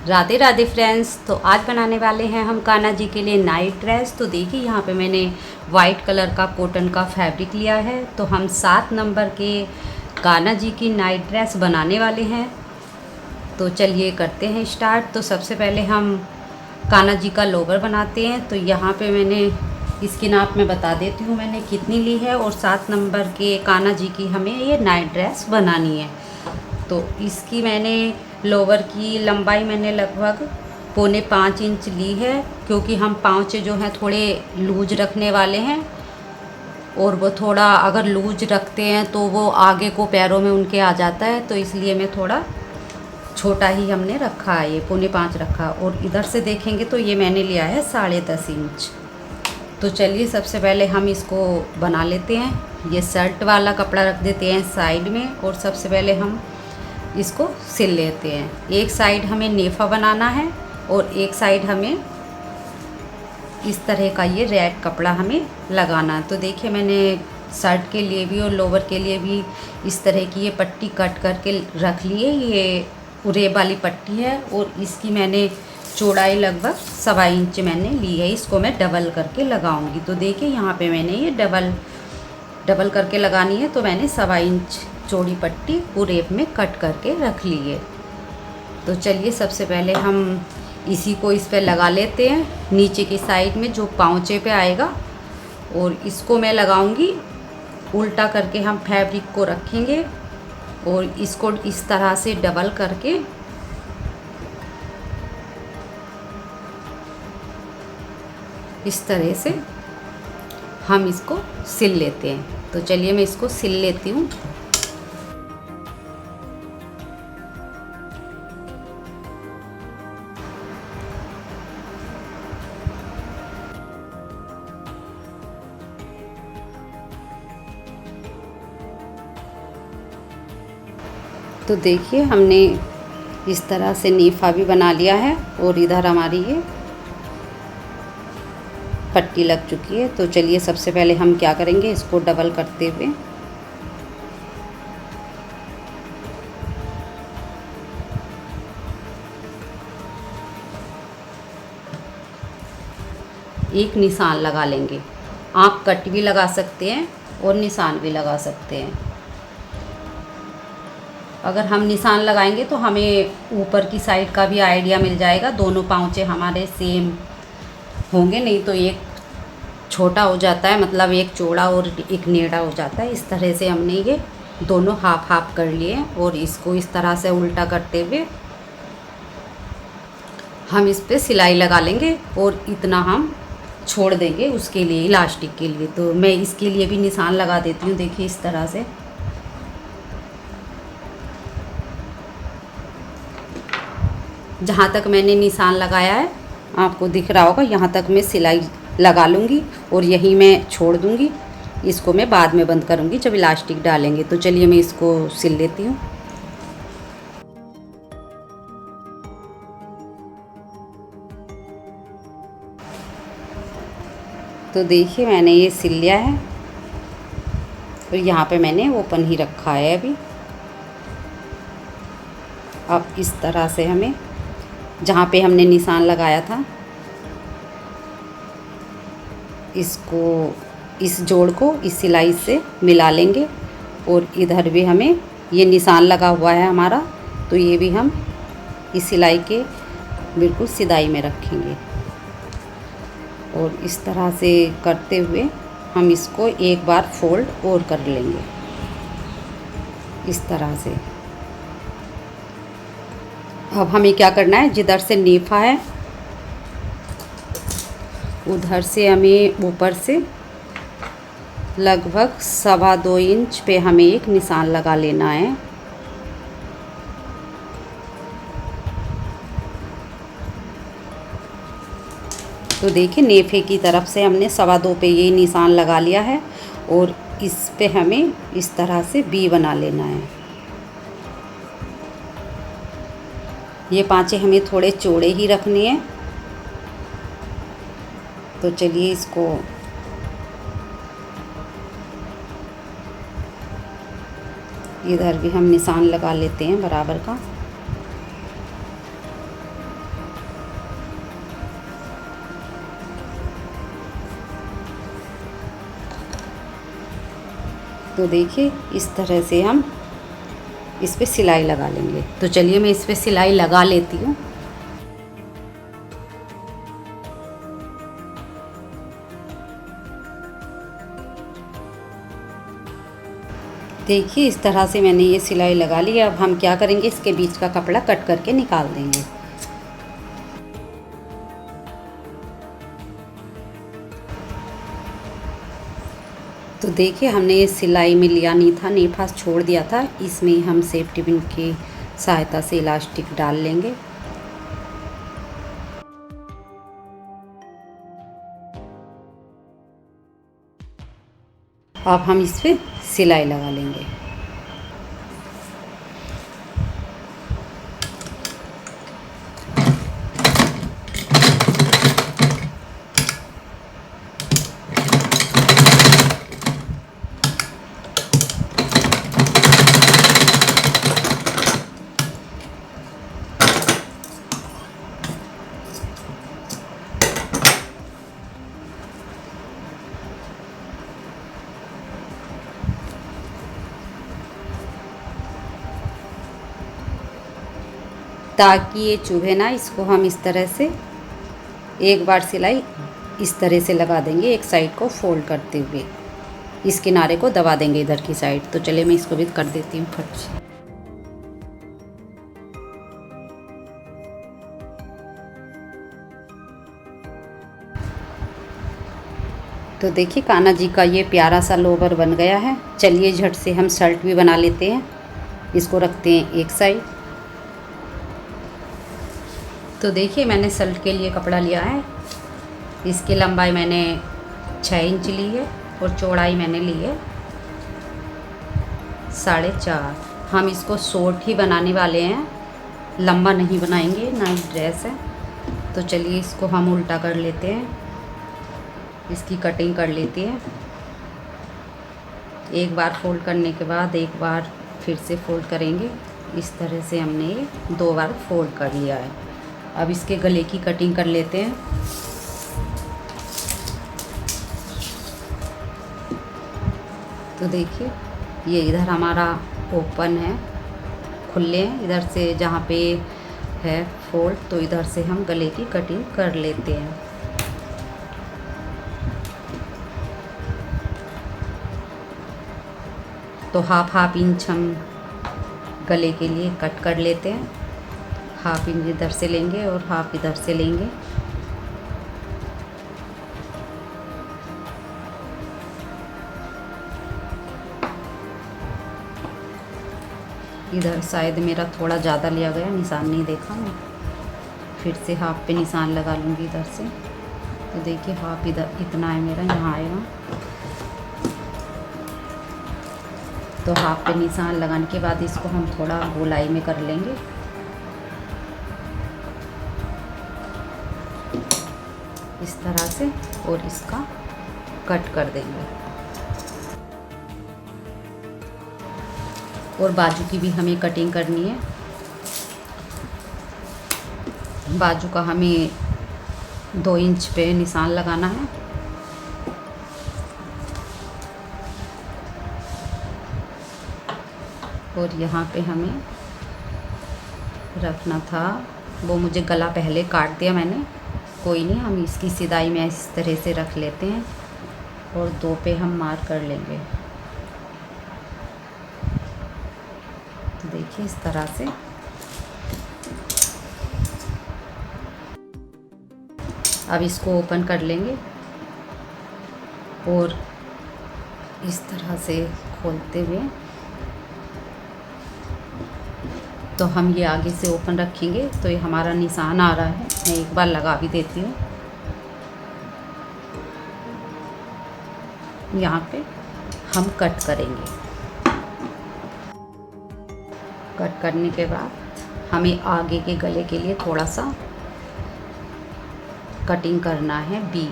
Radhe Radhe friends. तो आज बनाने वाले हैं हम कान्हा जी के लिए नाइट ड्रेस। तो देखिए यहाँ पे मैंने वाइट कलर का कॉटन का फैब्रिक लिया है। तो हम 7 नंबर के कान्हा जी की नाइट ड्रेस बनाने वाले हैं। तो चलिए करते हैं स्टार्ट। तो सबसे पहले हम कान्हा जी का लोवर बनाते हैं। तो यहाँ पे मैंने इसकी नाप मैं बता देती हूँ मैंने कितनी ली है। और 7 नंबर के कान्हा जी की हमें ये नाइट ड्रेस बनानी है। तो इसकी मैंने लोवर की लंबाई मैंने लगभग 4.25 इंच ली है, क्योंकि हम पाँचे जो हैं थोड़े लूज रखने वाले हैं। और वो थोड़ा अगर लूज रखते हैं तो वो आगे को पैरों में उनके आ जाता है, तो इसलिए मैं थोड़ा छोटा ही हमने रखा है, ये 4.25 रखा। और इधर से देखेंगे तो ये मैंने लिया है 10.5 इंच। तो चलिए सबसे पहले हम इसको बना लेते हैं। ये शर्ट वाला कपड़ा रख देते हैं साइड में, और सबसे पहले हम इसको सिल लेते हैं। एक साइड हमें नेफा बनाना है और एक साइड हमें इस तरह का ये रेड कपड़ा हमें लगाना है। तो देखिए मैंने शर्ट के लिए भी और लोवर के लिए भी इस तरह की ये पट्टी कट करके रख ली है। ये उरेब वाली पट्टी है और इसकी मैंने चौड़ाई लगभग 1.25 इंच मैंने ली है। इसको मैं डबल करके लगाऊंगी। तो देखिए यहाँ पे मैंने ये डबल करके लगानी है। तो मैंने 1.25 इंच चौड़ी पट्टी उरेब में कट करके रख ली है। तो चलिए सबसे पहले हम इसी को इस पे लगा लेते हैं, नीचे की साइड में जो पाँचे पे आएगा। और इसको मैं लगाऊंगी उल्टा करके, हम फैब्रिक को रखेंगे और इसको इस तरह से डबल करके इस तरह से हम इसको सिल लेते हैं। तो चलिए मैं इसको सिल लेती हूँ। तो देखिए हमने इस तरह से नेफा भी बना लिया है और इधर हमारी ये पट्टी लग चुकी है। तो चलिए सबसे पहले हम क्या करेंगे, इसको डबल करते हुए एक निशान लगा लेंगे। आप कट भी लगा सकते हैं और निशान भी लगा सकते हैं। अगर हम निशान लगाएंगे तो हमें ऊपर की साइड का भी आइडिया मिल जाएगा, दोनों पाँचे हमारे सेम होंगे। नहीं तो एक छोटा हो जाता है, मतलब एक चौड़ा और एक टेढ़ा हो जाता है। इस तरह से हमने ये दोनों हाफ हाफ कर लिए और इसको इस तरह से उल्टा करते हुए हम इस पे सिलाई लगा लेंगे। और इतना हम छोड़ देंगे उसके लिए, इलास्टिक के लिए। तो मैं इसके लिए भी निशान लगा देती हूँ। देखिए इस तरह से जहाँ तक मैंने निशान लगाया है आपको दिख रहा होगा, यहाँ तक मैं सिलाई लगा लूँगी और यहीं मैं छोड़ दूँगी। इसको मैं बाद में बंद करूँगी जब इलास्टिक डालेंगे। तो चलिए मैं इसको सिल लेती हूँ। तो देखिए मैंने ये सिल लिया है और यहाँ पे मैंने ओपन ही रखा है अभी। अब इस तरह से हमें जहाँ पे हमने निशान लगाया था, इसको इस जोड़ को इस सिलाई से मिला लेंगे। और इधर भी हमें ये निशान लगा हुआ है हमारा, तो ये भी हम इस सिलाई के बिल्कुल सिदाई में रखेंगे। और इस तरह से करते हुए हम इसको एक बार फोल्ड और कर लेंगे इस तरह से। अब हमें क्या करना है, जिधर से नेफा है उधर से हमें ऊपर से लगभग 2.25 इंच पे हमें एक निशान लगा लेना है। तो देखिए नेफे की तरफ से हमने 2.25 पे ये निशान लगा लिया है और इस पे हमें इस तरह से वी बना लेना है। ये पाँचे हमें थोड़े चौड़े ही रखने हैं। तो चलिए इसको इधर भी हम निशान लगा लेते हैं बराबर का। तो देखिए इस तरह से हम इस पे सिलाई लगा लेंगे। तो चलिए मैं इस पे सिलाई लगा लेती हूँ। देखिए इस तरह से मैंने ये सिलाई लगा ली। अब हम क्या करेंगे, इसके बीच का कपड़ा कट करके निकाल देंगे। तो देखिए हमने ये सिलाई में लिया नहीं था, नेफास छोड़ दिया था। इसमें हम सेफ्टी पिन की सहायता से इलास्टिक डाल लेंगे। अब हम इस पे सिलाई लगा लेंगे। ताकि ये चुभे ना, इसको हम इस तरह से एक बार सिलाई इस तरह से लगा देंगे, एक साइड को फोल्ड करते हुए इस किनारे को दबा देंगे इधर की साइड। तो चलिए मैं इसको भी कर देती हूँ फट से। तो देखिए कान्हा जी का ये प्यारा सा लोवर बन गया है। चलिए झट से हम शर्ट भी बना लेते हैं। इसको रखते हैं एक साइड। तो देखिए मैंने शर्ट के लिए कपड़ा लिया है। इसकी लंबाई मैंने 6 इंच ली है और चौड़ाई मैंने ली है 4.5। हम इसको शॉर्ट ही बनाने वाले हैं, लंबा नहीं बनाएंगे, नाइट ड्रेस है। तो चलिए इसको हम उल्टा कर लेते हैं, इसकी कटिंग कर लेते हैं। एक बार फोल्ड करने के बाद एक बार फिर से फोल्ड करेंगे। इस तरह से हमने ये 2 बार फोल्ड कर लिया है। अब इसके गले की कटिंग कर लेते हैं। तो देखिए ये इधर हमारा ओपन है, खुले हैं इधर से जहाँ पे है फोल्ड, तो इधर से हम गले की कटिंग कर लेते हैं। तो हाफ इंच हम गले के लिए कट कर लेते हैं। हाफ इंच इधर से लेंगे और हाफ इधर से लेंगे। इधर शायद मेरा थोड़ा ज़्यादा लिया गया, निशान नहीं देखा मैं, फिर से हाफ पे निशान लगा लूँगी इधर से। तो देखिए हाफ इधर इतना है मेरा, यहाँ आएगा। तो हाफ पे निशान लगाने के बाद इसको हम थोड़ा गोलाई में कर लेंगे। इस तरह से, और इसका कट कर देंगे। और बाजू की भी हमें कटिंग करनी है। बाजू का हमें 2 इंच पे निशान लगाना है। और यहाँ पे हमें रखना था, वो मुझे गला पहले काट दिया मैंने, कोई नहीं, हम इसकी सिदाई में इस तरह से रख लेते हैं और 2 पे हम मार्क कर लेंगे। तो देखिए इस तरह से। अब इसको ओपन कर लेंगे और इस तरह से खोलते हुए तो हम ये आगे से ओपन रखेंगे। तो ये हमारा निशान आ रहा है, मैं एक बार लगा भी देती हूँ। यहाँ पे हम कट करेंगे। कट करने के बाद हमें आगे के गले के लिए थोड़ा सा कटिंग करना है बी।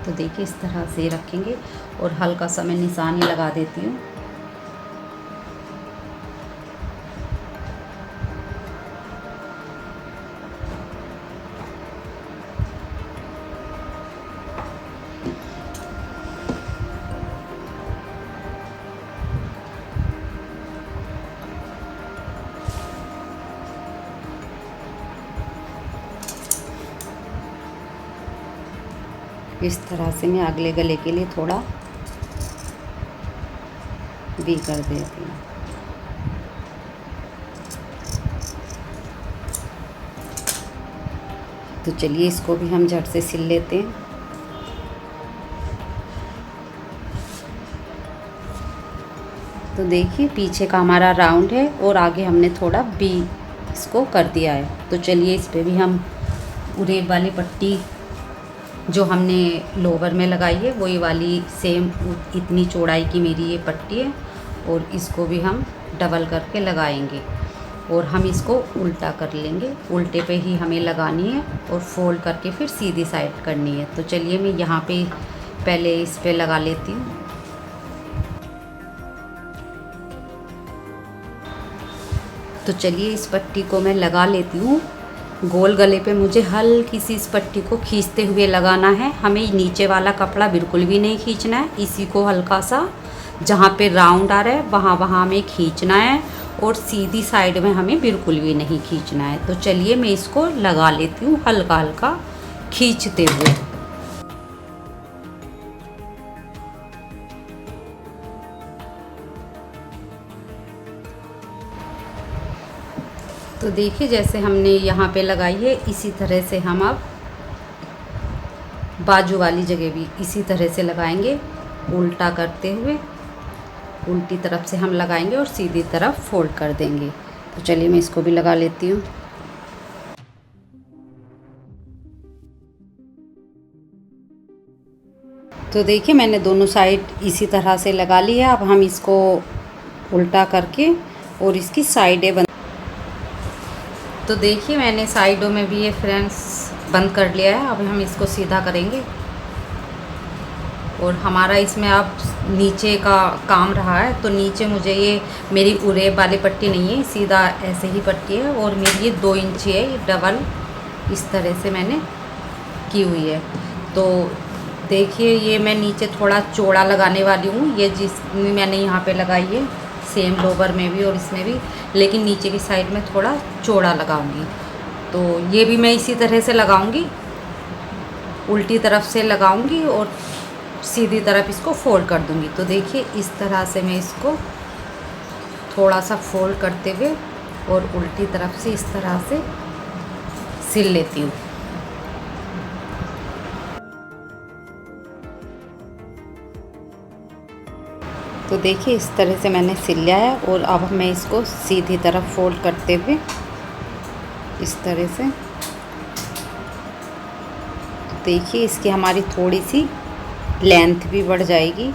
तो देखिए इस तरह से रखेंगे और हल्का सा मैं निशान ही लगा देती हूँ। इस तरह से मैं अगले गले के लिए थोड़ा भी कर देती हूँ। तो चलिए इसको भी हम झट से सिल लेते हैं। तो देखिए पीछे का हमारा राउंड है और आगे हमने थोड़ा भी इसको कर दिया है। तो चलिए इस पे भी हम उरेब वाली पट्टी जो हमने लोवर में लगाई है वही वाली सेम इतनी चौड़ाई की मेरी ये पट्टी है और इसको भी हम डबल करके लगाएंगे और हम इसको उल्टा कर लेंगे। उल्टे पे ही हमें लगानी है और फोल्ड करके फिर सीधी साइड करनी है। तो चलिए मैं यहाँ पे पहले इस पे लगा लेती हूँ। तो चलिए इस पट्टी को मैं लगा लेती हूँ। गोल गले पे मुझे हल्की सी इस पट्टी को खींचते हुए लगाना है। हमें नीचे वाला कपड़ा बिल्कुल भी नहीं खींचना है, इसी को हल्का सा जहाँ पे राउंड आ रहा है वहाँ हमें खींचना है और सीधी साइड में हमें बिल्कुल भी नहीं खींचना है। तो चलिए मैं इसको लगा लेती हूँ हल्का हल्का खींचते हुए। तो देखिए जैसे हमने यहाँ पे लगाई है इसी तरह से हम अब बाजू वाली जगह भी इसी तरह से लगाएंगे, उल्टा करते हुए उल्टी तरफ से हम लगाएंगे और सीधी तरफ फोल्ड कर देंगे। तो चलिए मैं इसको भी लगा लेती हूँ। तो देखिए मैंने दोनों साइड इसी तरह से लगा ली है। अब हम इसको उल्टा करके और इसकी साइडें बंद। तो देखिए मैंने साइडों में भी ये फ्रेंड्स बंद कर लिया है। अब हम इसको सीधा करेंगे और हमारा इसमें अब नीचे का काम रहा है। तो नीचे मुझे ये मेरी उरेब वाली पट्टी नहीं है, सीधा ऐसे ही पट्टी है और मेरी ये 2 इंच है, ये डबल इस तरह से मैंने की हुई है। तो देखिए ये मैं नीचे थोड़ा चौड़ा लगाने वाली हूँ, ये जिस मैंने यहाँ पे लगाई है सेम लोवर में भी और इसमें भी, लेकिन नीचे की साइड में थोड़ा चौड़ा लगाऊंगी। तो ये भी मैं इसी तरह से लगाऊंगी, उल्टी तरफ से लगाऊंगी और सीधी तरफ इसको फोल्ड कर दूंगी। तो देखिए इस तरह से मैं इसको थोड़ा सा फोल्ड करते हुए और उल्टी तरफ से इस तरह से सिल लेती हूँ। तो देखिए इस तरह से मैंने सिल लिया है और अब मैं इसको सीधी तरफ फोल्ड करते हुए इस तरह से, देखिए इसकी हमारी थोड़ी सी लेंथ भी बढ़ जाएगी।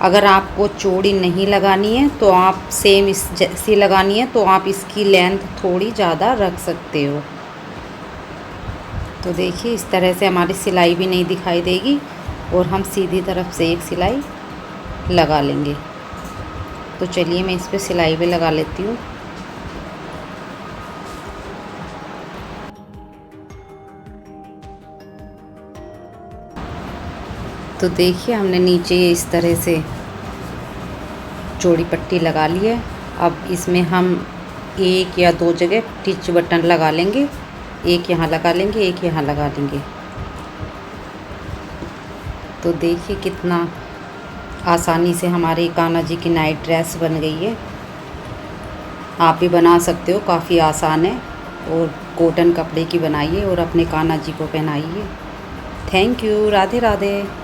अगर आपको चौड़ी नहीं लगानी है तो आप सेम इस जैसी लगानी है तो आप इसकी लेंथ थोड़ी ज़्यादा रख सकते हो। तो देखिए इस तरह से हमारी सिलाई भी नहीं दिखाई देगी और हम सीधी तरफ से एक सिलाई लगा लेंगे। तो चलिए मैं इस पे सिलाई भी लगा लेती हूँ। तो देखिए हमने नीचे इस तरह से चौड़ी पट्टी लगा ली है। अब इसमें हम 1 या 2 जगह टिच बटन लगा लेंगे, एक यहाँ लगा लेंगे, एक यहाँ लगा लेंगे। तो देखिए कितना आसानी से हमारी कान्हा जी की नाइट ड्रेस बन गई है। आप भी बना सकते हो, काफ़ी आसान है और कॉटन कपड़े की बनाइए और अपने कान्हा जी को पहनाइए। Thank you. राधे राधे।